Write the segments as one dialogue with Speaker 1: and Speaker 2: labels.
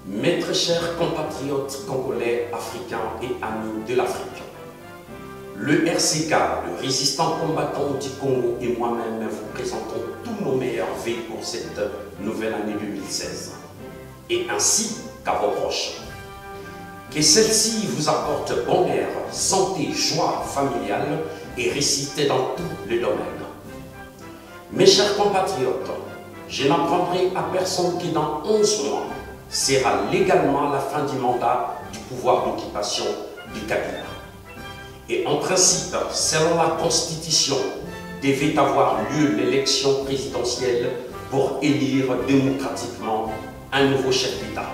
Speaker 1: Mes très chers compatriotes congolais, africains et amis de l'Afrique, le RCK, le résistant combattant du Congo et moi-même vous présentons tous nos meilleurs vœux pour cette nouvelle année 2016 et ainsi qu'à vos proches. Que celle-ci vous apporte bonheur, santé, joie familiale et réussite dans tous les domaines. Mes chers compatriotes, je n'apprendrai à personne que dans 11 mois sera légalement la fin du mandat du pouvoir d'occupation du Kabila. Et en principe, selon la Constitution, devait avoir lieu l'élection présidentielle pour élire démocratiquement un nouveau chef d'État.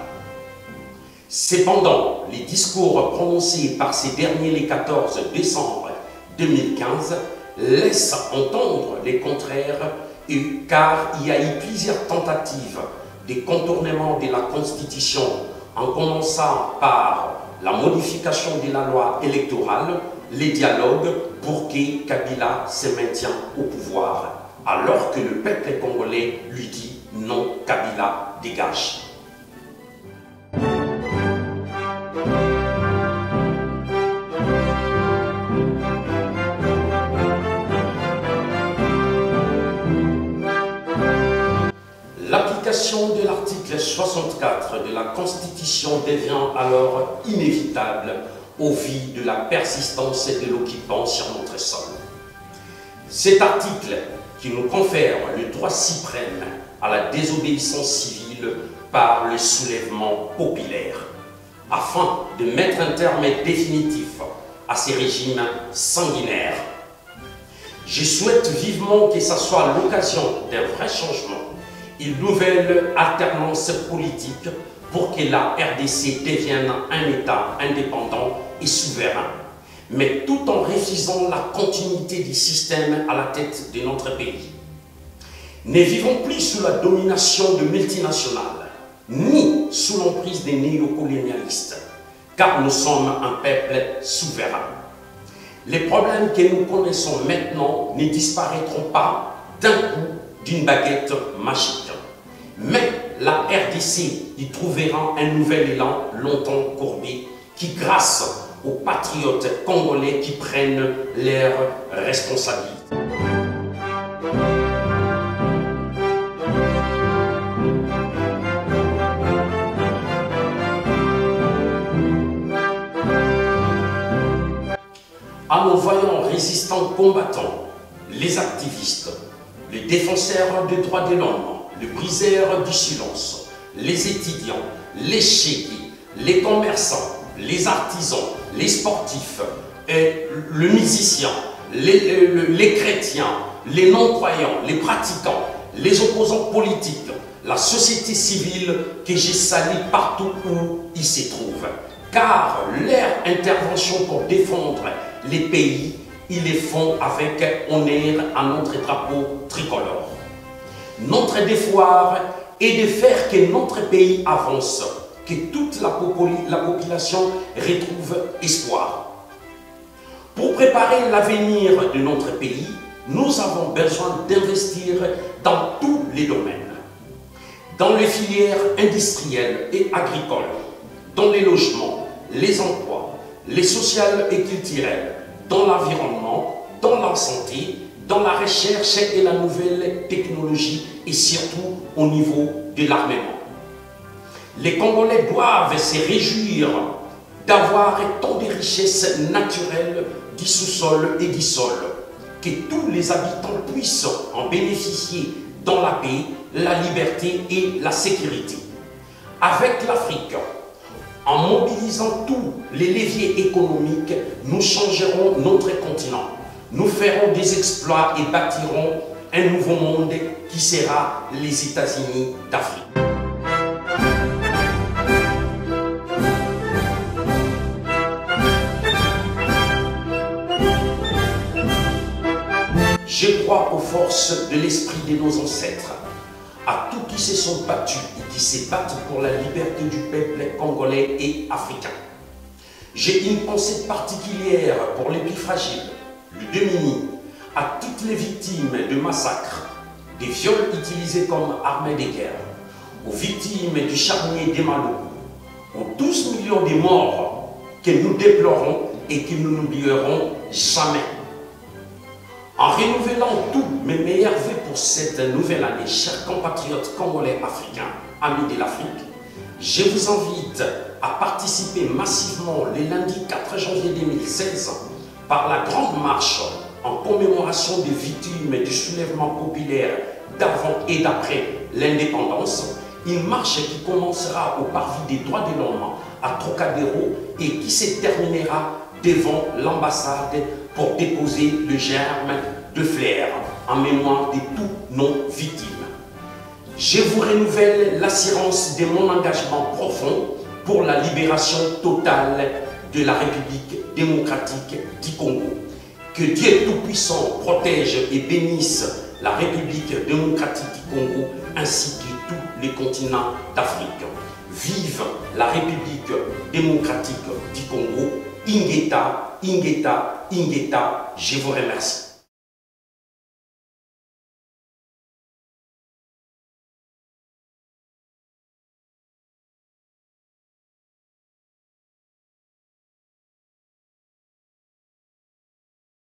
Speaker 1: Cependant, les discours prononcés par ces derniers le 14 décembre 2015 laissent entendre les contraires car il y a eu plusieurs tentatives de contournement de la Constitution en commençant par la modification de la loi électorale, les dialogues pour que Kabila se maintienne au pouvoir, alors que le peuple congolais lui dit non, Kabila dégage. L'application de l'article 64 de la Constitution devient alors inévitable au vu de la persistance de l'occupant sur notre sol. Cet article qui nous confère le droit suprême à la désobéissance civile par le soulèvement populaire, afin de mettre un terme définitif à ces régimes sanguinaires. Je souhaite vivement que ce soit l'occasion d'un vrai changement, une nouvelle alternance politique pour que la RDC devienne un État indépendant et souverain, mais tout en refusant la continuité du système à la tête de notre pays. Ne vivons plus sous la domination de multinationales, ni sous l'emprise des néocolonialistes, car nous sommes un peuple souverain. Les problèmes que nous connaissons maintenant ne disparaîtront pas d'un coup d'une baguette magique. Mais la RDC y trouvera un nouvel élan longtemps courbé qui, grâce aux patriotes congolais qui prennent leurs responsabilités. À nos vaillants résistants combattants, les activistes, les défenseurs des droits de l'homme, les briseurs du silence, les étudiants, les chéquis, les commerçants, les artisans, les sportifs, et le musicien, les chrétiens, les non-croyants, les pratiquants, les opposants politiques, la société civile que j'ai salie partout où ils se trouvent. Car leur intervention pour défendre les pays, ils les font avec honneur à notre drapeau tricolore. Notre devoir est de faire que notre pays avance, que toute la population retrouve espoir. Pour préparer l'avenir de notre pays, nous avons besoin d'investir dans tous les domaines. Dans les filières industrielles et agricoles, dans les logements, les emplois, les sociales et culturels, dans l'environnement, dans la santé, dans la recherche et la nouvelle technologie et surtout au niveau de l'armement. Les Congolais doivent se réjouir d'avoir tant de richesses naturelles du sous-sol et du sol, que tous les habitants puissent en bénéficier dans la paix, la liberté et la sécurité. Avec l'Afrique, en mobilisant tous les leviers économiques, nous changerons notre continent. Nous ferons des exploits et bâtirons un nouveau monde qui sera les États-Unis d'Afrique. Je crois aux forces de l'esprit de nos ancêtres, à tous qui se sont battus et qui se battent pour la liberté du peuple congolais et africain. J'ai une pensée particulière pour les plus fragiles, le démuni, à toutes les victimes de massacres, des viols utilisés comme armes de guerre, aux victimes du charnier des Malou, aux 12 millions de morts que nous déplorons et que nous n'oublierons jamais. En renouvelant tous mes meilleurs vœux pour cette nouvelle année, chers compatriotes congolais africains, amis de l'Afrique, je vous invite à participer massivement le lundi 4 janvier 2016 par la grande marche en commémoration des victimes du soulèvement populaire d'avant et d'après l'indépendance, une marche qui commencera au parvis des droits de l'homme à Trocadéro et qui se terminera devant l'ambassade pour déposer le germe de fleurs en mémoire de tous nos victimes. Je vous renouvelle l'assurance de mon engagement profond pour la libération totale de la République démocratique du Congo. Que Dieu Tout-Puissant protège et bénisse la République démocratique du Congo ainsi que tous les continents d'Afrique. Vive la République démocratique du Congo. Ingeta, Ingeta, Ingeta, je vous remercie.